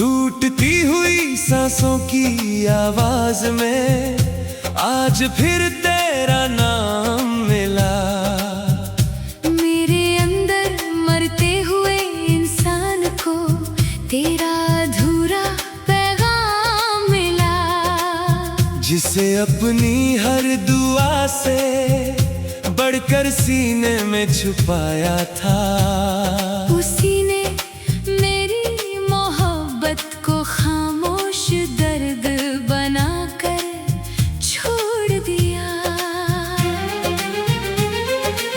टूटती हुई सांसों की आवाज में आज फिर तेरा नाम मिला। मेरे अंदर मरते हुए इंसान को तेरा अधूरा पैगाम मिला। जिसे अपनी हर दुआ से बढ़कर सीने में छुपाया था, उसी ने मेरी मोहब्बत को खामोश दर्द बनाकर छोड़ दिया।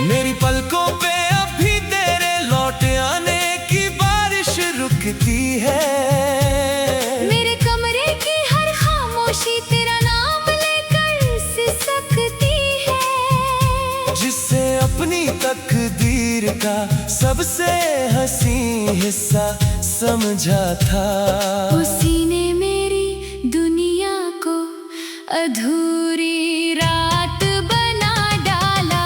मेरी पलकों पे अभी तेरे लौट आने की बारिश रुकती है। मेरे कमरे की हर खामोशी तेरा नाम लेकर सिसकती है। जिससे अपनी तकदीर का सबसे हंसी हिस्सा समझा था, उसी ने मेरी दुनिया को अधूरी रात बना डाला।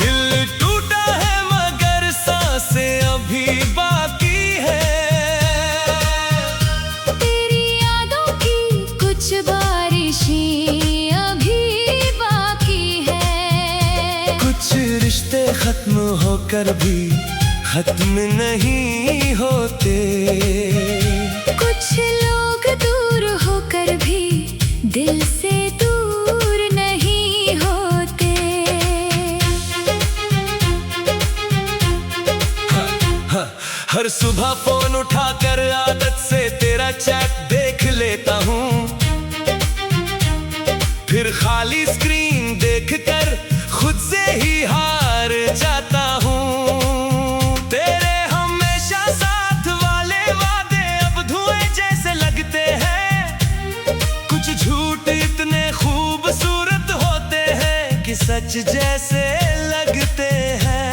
दिल टूटा है मगर सांसें अभी बाकी है। तेरी यादों की कुछ बारिशें अभी बाकी है। कुछ रिश्ते खत्म होकर भी खत्म नहीं होते। कुछ लोग दूर होकर भी दिल से दूर नहीं होते। हर सुबह फोन उठाकर आदत से तेरा चैट देख लेता हूँ, फिर खाली स्क्रीन देखकर खुद से ही हार जाता हूँ। तेरे हमेशा साथ वाले वादे अब धुएं जैसे लगते हैं। कुछ झूठ इतने खूबसूरत होते हैं कि सच जैसे लगते हैं।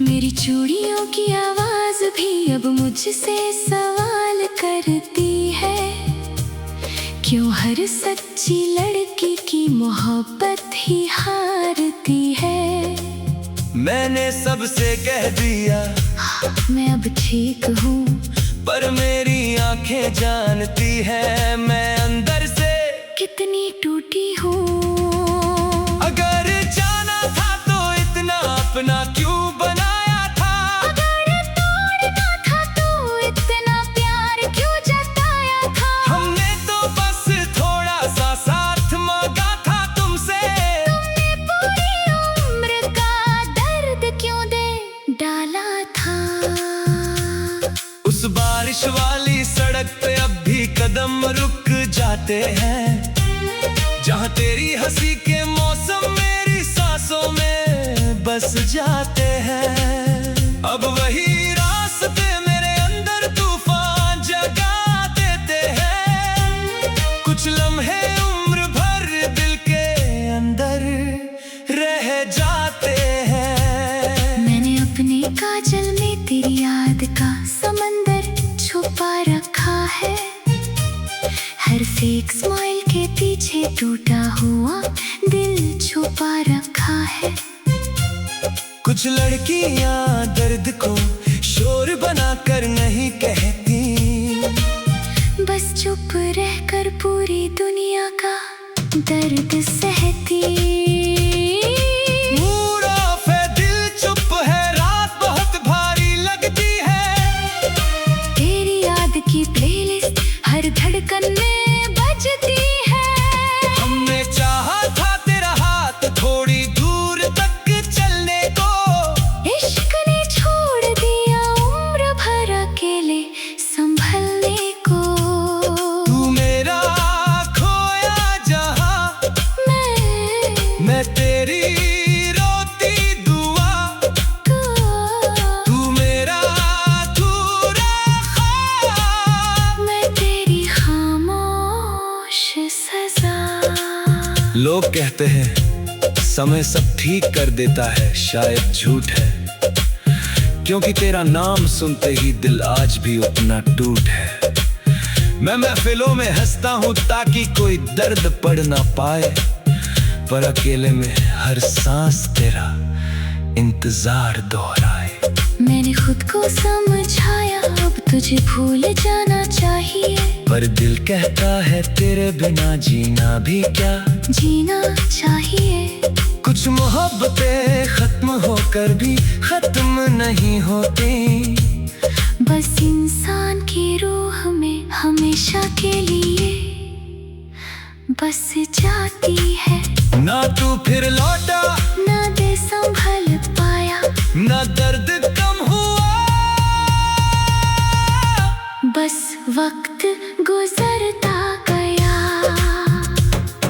मेरी चूड़ियों की आवाज भी अब मुझसे सवाल करती है, क्यों हर सच्ची लड़की की मोहब्बत ही हारती है। मैंने सबसे कह दिया मैं अब ठीक हूँ, पर मेरी आंखें जानती है मैं अंदर से कितनी टूटी हूँ। अगर जाना था तो इतना अपना क्यों बनाया था। अगर तोड़ना था तो इतना प्यार क्यों जताया था। हमने तो बस थोड़ा सा साथ मांगा था तुमसे। तुमने पूरी उम्र का दर्द क्यों दे डाला था। उस बारिश वाली सड़क पे अब भी कदम रुक जाते हैं, जहाँ तेरी हंसी के मौसम मेरी सांसों में बस जाते हैं। अब वही रास्ते मेरे अंदर तूफान जगा देते हैं। कुछ लम्हे उम्र भर दिल के अंदर रह जाते हैं। मैंने अपने काजल में तेरी याद का समंदर छुपा रखा है। हर फेक स्माइल के पीछे टूटा हुआ दिल छुपा रखा है। कुछ लड़कियां दर्द को शोर बनाकर नहीं कहती, बस चुप रहकर पूरी दुनिया का दर्द सहती। मूड ऑफ है, दिल चुप है, रात बहुत भारी लगती है। तेरी याद की प्लेलिस्ट हर धड़कन में बजती है। हमने चाहा था तेरा हाथ थोड़ी दूर तक चलने को, इश्क ने छोड़ दिया उम्र भर अकेले संभलने को। तू मेरा खोया जहां, मैं तेरी रोती दुआ। तू मेरा अधूरा ख्वाब, मैं तेरी खामोश सजा। लोग कहते हैं समय सब ठीक कर देता है, शायद झूठ है, क्योंकि तेरा नाम सुनते ही दिल आज भी उतना टूट है। मैं महफिलों में हंसता हूँ ताकि कोई दर्द पढ़ ना पाए, पर अकेले में हर सांस तेरा इंतजार दोहराए। मैंने खुद को समझाया अब तुझे भूल जाना चाहिए। पर दिल कहता है तेरे बिना जीना भी क्या जीना चाहिए। कुछ मोहब्बतें खत्म होकर भी खत्म नहीं होती, बस इंसान की रूह में हमेशा के लिए बस जाती है। ना तू फिर लौटा, ना दे संभल पाया, ना दर्द कम हुआ, बस वक्त गुजरता गया।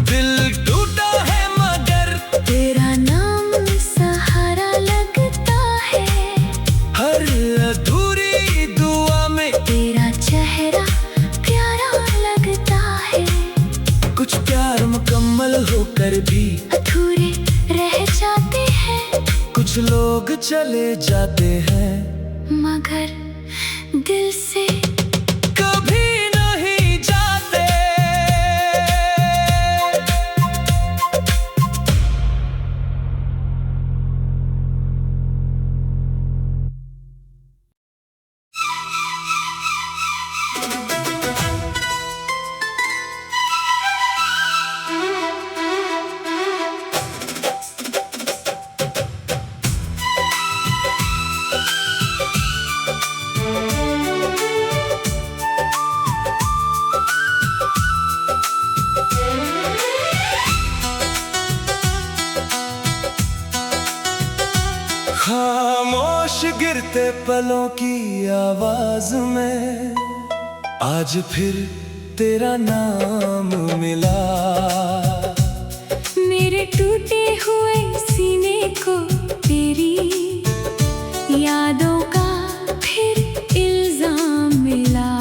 दिल टूटा है मगर तेरा नाम सहारा लगता है। हर अधूरी दुआ में तेरा चेहरा प्यारा लगता है। कुछ प्यार मुकम्मल होकर भी अधूरे रह जाते हैं, कुछ लोग चले जाते हैं, मगर दिल से कभी नहीं जाते। खामोश गिरते पलों की आवाज में आज फिर तेरा नाम मिला। मेरे टूटे हुए सीने को तेरी यादों का फिर इल्जाम मिला।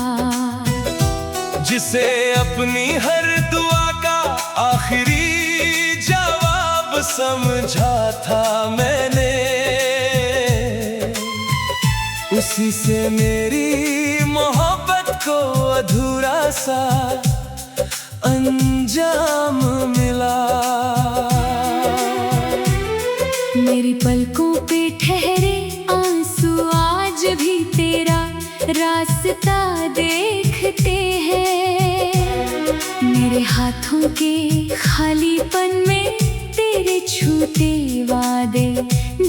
जिसे अपनी हर दुआ का आखिरी जवाब समझा था मैंने, उसी से मेरी मोहब्बत को अधूरा सा अंजाम मिला। मेरी पलकों पे ठहरे आंसू आज भी तेरा रास्ता देखते हैं। मेरे हाथों के खालीपन में तेरे छूटे वादे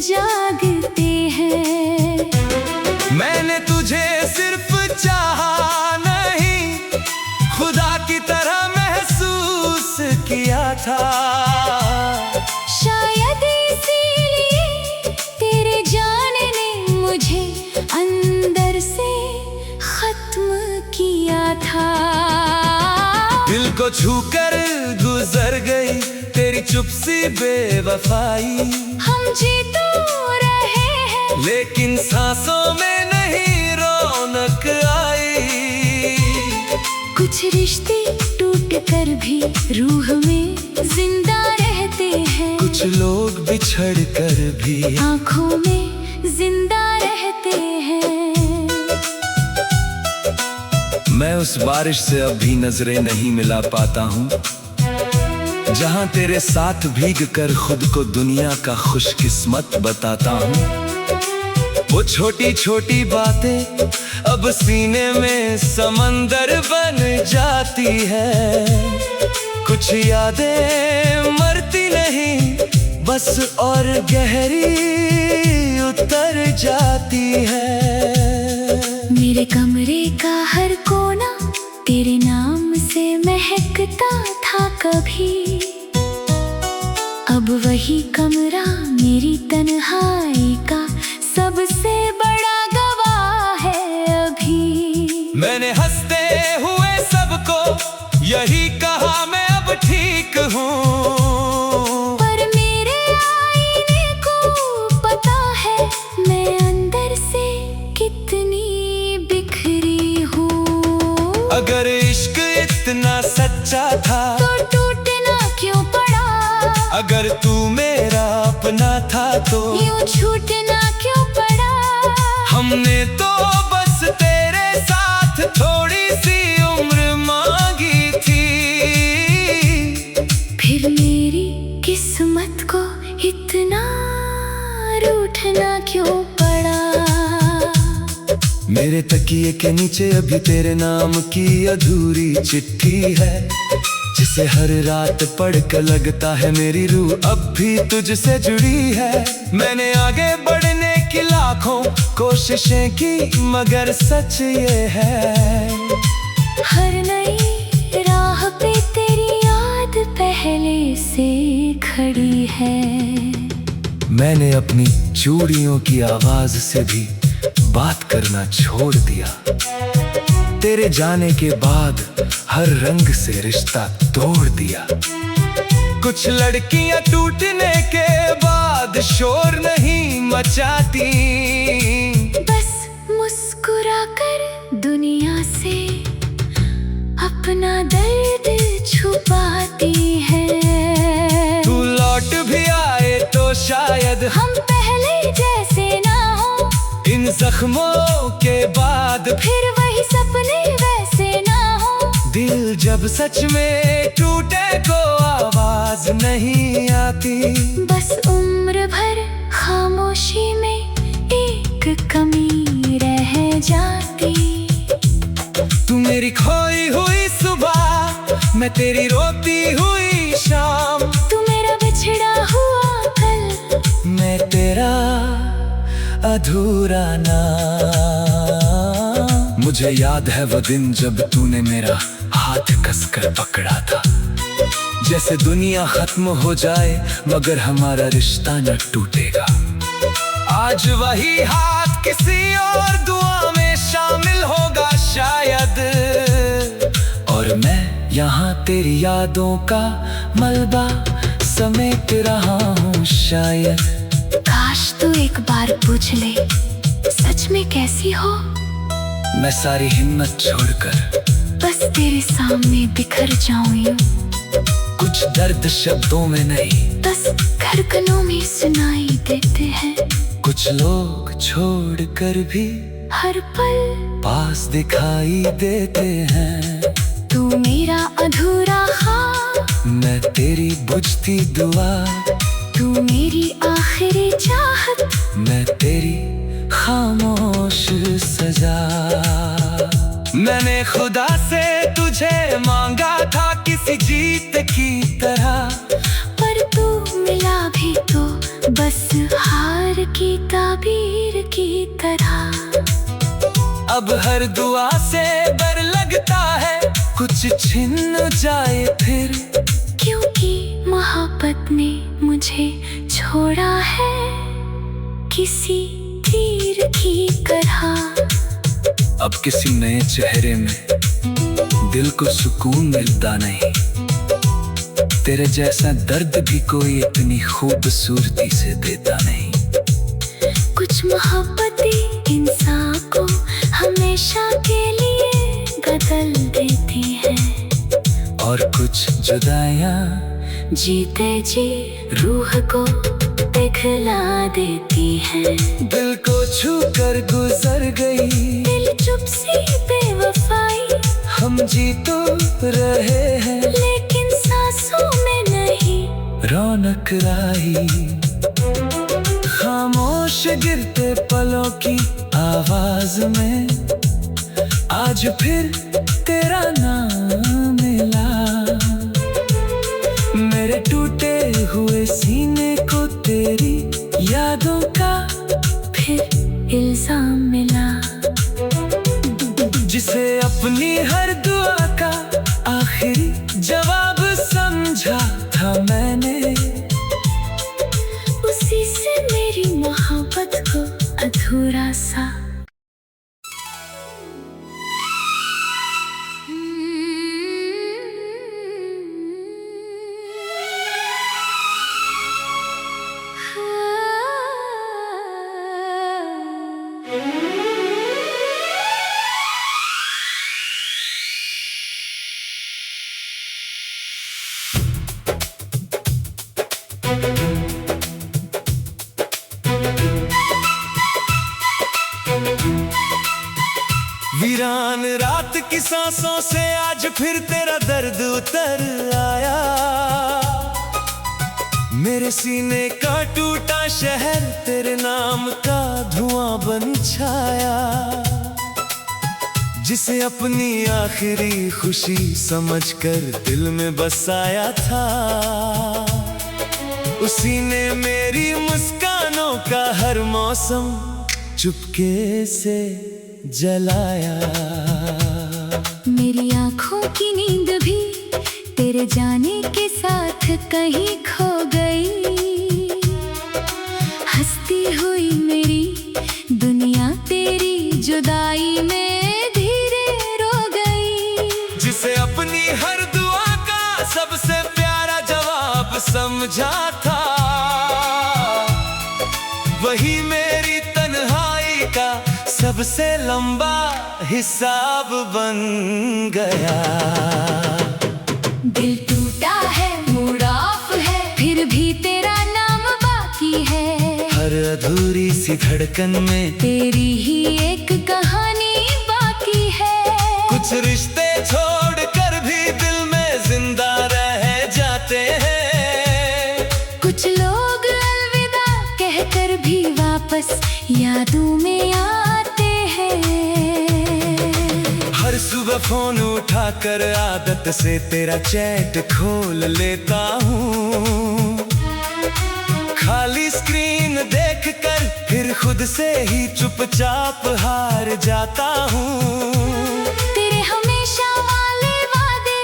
जागते हैं। मैंने तुझे सिर्फ चाहा नहीं, खुदा की तरह महसूस किया था। शायद इसीलिए तेरे जाने ने मुझे अंदर से खत्म किया था। दिल को छूकर गुजर गई तेरी चुप सी बेवफाई। हम जी तो रहे हैं, लेकिन सांसों में नहीं रौनक आई। कुछ रिश्ते टूट कर भी रूह में जिंदा रहते हैं, कुछ लोग बिछड़ कर भी आंखों में जिंदा रहते हैं। मैं उस बारिश से अभी नजरें नहीं मिला पाता हूँ, जहाँ तेरे साथ भीग कर खुद को दुनिया का खुशकिस्मत बताता हूँ। वो छोटी छोटी बातें अब सीने में समंदर बन जाती है। कुछ यादें मरती नहीं बस और गहरी उतर जाती है। मेरे कमरे का हर कोना तेरे नाम से महकता था कभी, अब वही कमरा मेरी तन्हाई का सबसे बड़ा गवाह है अभी। मैंने हंसते हुए सबको यही कहा मैं अब ठीक हूँ, पर मेरे आईने को पता है मैं अंदर से कितनी बिखरी हूँ। अगर इश्क इतना सच्चा था तो टूटना क्यों पड़ा, अगर तू मेरा अपना था तो यूं छूटना क्यों पड़ा। हमने तो बस तेरे साथ थोड़ी सी उम्र मांगी थी, फिर मेरी किस्मत को इतना रूठना क्यों पड़ा। मेरे तकिए के नीचे अभी तेरे नाम की अधूरी चिट्ठी है, जिसे हर रात पढ़ कर लगता है मेरी रूह अब भी तुझसे जुड़ी है। मैंने आगे बढ़ने की लाखों कोशिशें की, मगर सच ये है हर नई राह पे तेरी याद पहले से खड़ी है। मैंने अपनी चूड़ियों की आवाज से भी बात करना छोड़ दिया। तेरे जाने के बाद हर रंग से रिश्ता तोड़ दिया। कुछ लड़कियां टूटने के बाद शोर नहीं मचाती, बस मुस्कुराकर दुनिया से अपना दर्द छुपाती है। तू लौट भी आए तो शायद हम पहले जैसे ना हो, इन जख्मों के बाद फिर वही सपने वैसे ना हो। दिल जब सच में टूटे को आवाज नहीं आती, बस उम्र भर खामोशी में एक कमी रह जाती। तू मेरी खोई हुई सुबह, मैं तेरी रोती हुई शाम। तू मेरा बिछड़ा हुआ कल, मैं तेरा अधूरा नाम। मुझे याद है वो दिन जब तूने मेरा हाथ कसकर पकड़ा था, जैसे दुनिया खत्म हो जाए मगर हमारा रिश्ता न टूटेगा। आज वही हाथ किसी और दुआ में शामिल होगा शायद, और मैं यहाँ तेरी यादों का मलबा समेट रहा हूँ शायद। काश तू एक बार पूछ ले सच में कैसी हो। मैं सारी हिम्मत छोड़कर बस तेरे सामने बिखर जाऊं यूं, कुछ दर्द शब्दों में नहीं, बस धड़कनों में सुनाई देते हैं। कुछ लोग छोड़ कर भी हर पल पास दिखाई देते हैं। तू मेरा अधूरा ख्वाब, मैं तेरी बुझती दुआ। तू मेरी आखिरी चाहत, मैं तेरी खामोश सजा। मैंने खुदा से तुझे मांगा था किसी जीत की तरह, पर तू मिला भी तो बस हार की ताबीर की तरह। अब हर दुआ से डर लगता है कुछ छिन जाए फिर, क्योंकि मोहब्बत ने मुझे छोड़ा है किसी तीर की तरह। अब किसी नए चेहरे में दिल को सुकून मिलता नहीं, तेरे जैसा दर्द भी कोई इतनी खूबसूरती से देता नहीं। कुछ मोहब्बतें इंसान को हमेशा के लिए बदल देती हैं, और कुछ जुदाइयाँ जीते जी रूह को दिखला देती हैं। दिल को छू कर गुजर गई, दिल चुप सी बेवफाई, हम जी तो रहे हैं लेकिन सांसों में नहीं रौनक राही। खामोश गिरते पलों की आवाज में आज फिर तेरा नाम मिला। मेरे टूटे हुए सीने को तेरी यादों का फिर इल्जाम मिला, जिसे अपनी हर दुआ का आखिरी जवाब समझा था मैंने। उसी से मेरी मोहब्बत को अधूरा सा वीरान रात की सांसों से आज फिर तेरा दर्द उतर आया। मेरे सीने का टूटा शहर तेरे नाम का धुआं बन छाया। जिसे अपनी आखिरी खुशी समझकर दिल में बसाया था, उसी ने मेरी मुस्कानों का हर मौसम चुपके से जलाया। मेरी आंखों की नींद भी तेरे जाने के साथ कहीं खो गई। हंसती हुई मेरी दुनिया तेरी जुदाई में धीरे रो गई। जिसे अपनी हर दुआ का सबसे प्यारा जवाब समझा था, वही मेरी तन्हाई का सबसे लंबा हिसाब बन गया। दिल टूटा है, मूड ऑफ है, फिर भी तेरा नाम बाकी है। हर अधूरी सी धड़कन में तेरी ही एक कहानी बाकी है। कुछ रिश्ते छोड़कर भी दिल में जिंदा रह जाते हैं। कुछ लोग अलविदा कहकर भी वापस यादों में आते हैं। हर सुबह फोन उठाकर आदत से तेरा चैट खोल लेता हूँ। खाली स्क्रीन देखकर फिर खुद से ही चुपचाप हार जाता हूँ। तेरे हमेशा वाले वादे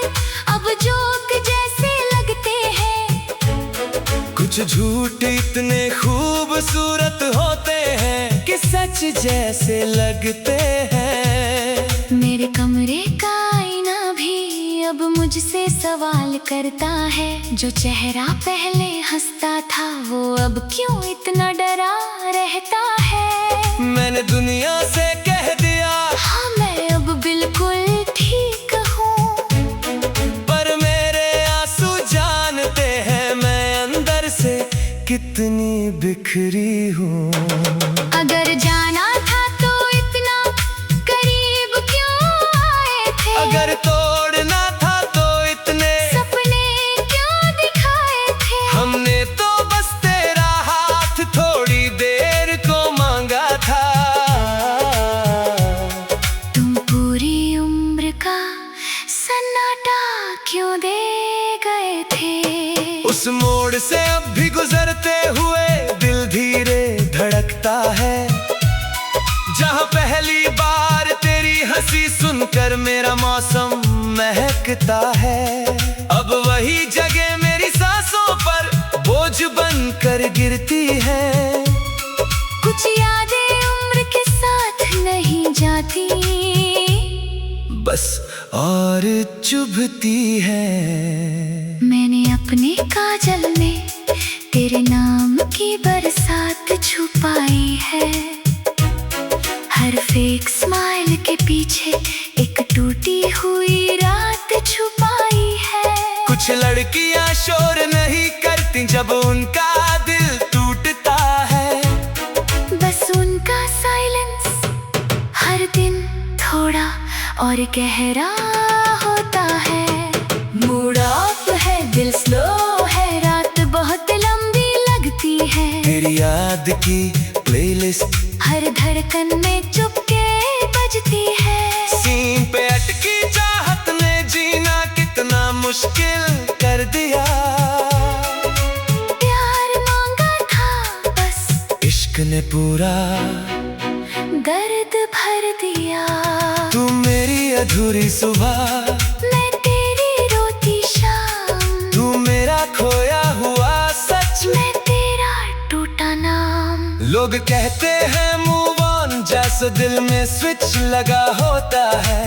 अब जोक जैसे लगते हैं। कुछ झूठ इतने खूबसूरत होते हैं कि सच जैसे लगते हैं। मेरे कमरे का आईना भी अब मुझसे सवाल करता है। जो चेहरा पहले हंसता था वो अब क्यों इतना डरा रहता है। मैंने दुनिया से कह दिया हाँ मैं अब बिल्कुल ठीक हूँ, पर मेरे आंसू जानते हैं मैं अंदर से कितनी बिखरी हूँ। अगर जाना था तो इतना करीब क्यों आए थे। अगर तोड़ना था तो इतने सपने क्यों दिखाए थे। हमने तो बस तेरा हाथ थोड़ी देर को मांगा था। तुम पूरी उम्र का सन्नाटा क्यों दे गए थे। उस मोड़ से अब भी गुजरते हुए दिल धीरे धड़कता है। जहाँ पहली बार तेरी हंसी सुनकर मेरा मौसम महकता है, अब वही जगह मेरी सांसों पर बोझ बनकर गिरती है। कुछ यादें उम्र के साथ नहीं जाती, बस और चुभती है। मैंने अपने काजल में तेरे नाम की बरसात छुपाई है। हर फेक स्माइल के पीछे एक टूटी हुई रात छुपाई है। कुछ लड़कियां शोर नहीं करती जब उनका दिल टूटता है, बस उनका साइलेंस हर दिन थोड़ा और गहरा होता है। मूड ऑफ है, दिल स्लो है, रात बहुत लंबी लगती है। तेरी याद की प्लेलिस्ट हर धड़कन में चुपके बजती है। सीन पे अटकी चाहत ने जीना कितना मुश्किल कर दिया। प्यार मांगा था बस इश्क ने पूरा दर्द भर दिया। तू मेरी अधूरी सुबह, मैं तेरी रोती शाम। तू मेरा खोया हुआ सच, मैं तेरा टूटा नाम। लोग कहते हैं मूव ऑन जैसे दिल में स्विच लगा होता है।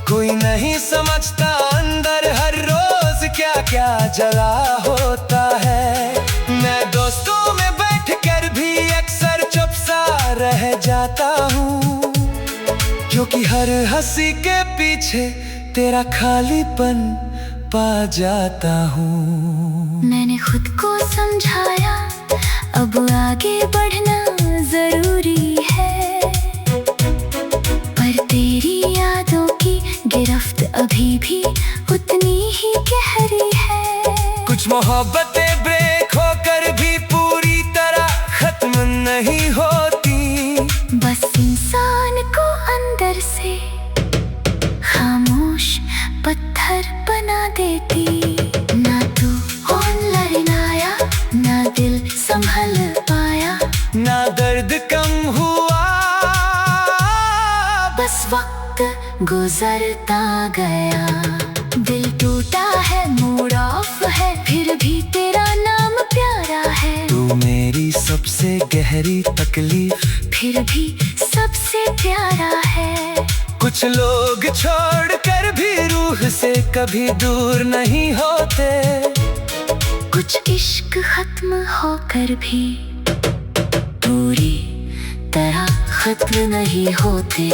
कोई नहीं समझता अंदर हर रोज क्या क्या जला होता है। मैं दोस्तों में बैठकर भी अक्सर चुप सा रह जाता हूँ, क्योंकि हर हंसी के पीछे तेरा खालीपन पा जाता हूँ। मैंने खुद को समझाया अब आगे बढ़ना जरूरी है, पर तेरी यादों की गिरफ्त अभी भी उतनी ही गहरी है। कुछ मोहब्बतें ब्रेक होकर भी पूरी तरह खत्म नहीं होती, बस इंसान को अंदर प्यार से खामोश पत्थर बना देती। ना तू ऑनलाइन आया, ना दिल संभल पाया, ना दर्द कम हुआ, बस वक्त गुजरता गया। दिल टूटा है, मूड ऑफ है, फिर भी तेरा नाम प्यारा है। तू मेरी सबसे गहरी तकलीफ, फिर भी सबसे प्यारा है। कुछ लोग छोड़कर भी रूह से कभी दूर नहीं होते। कुछ इश्क खत्म होकर भी पूरी तरह खत्म नहीं होते।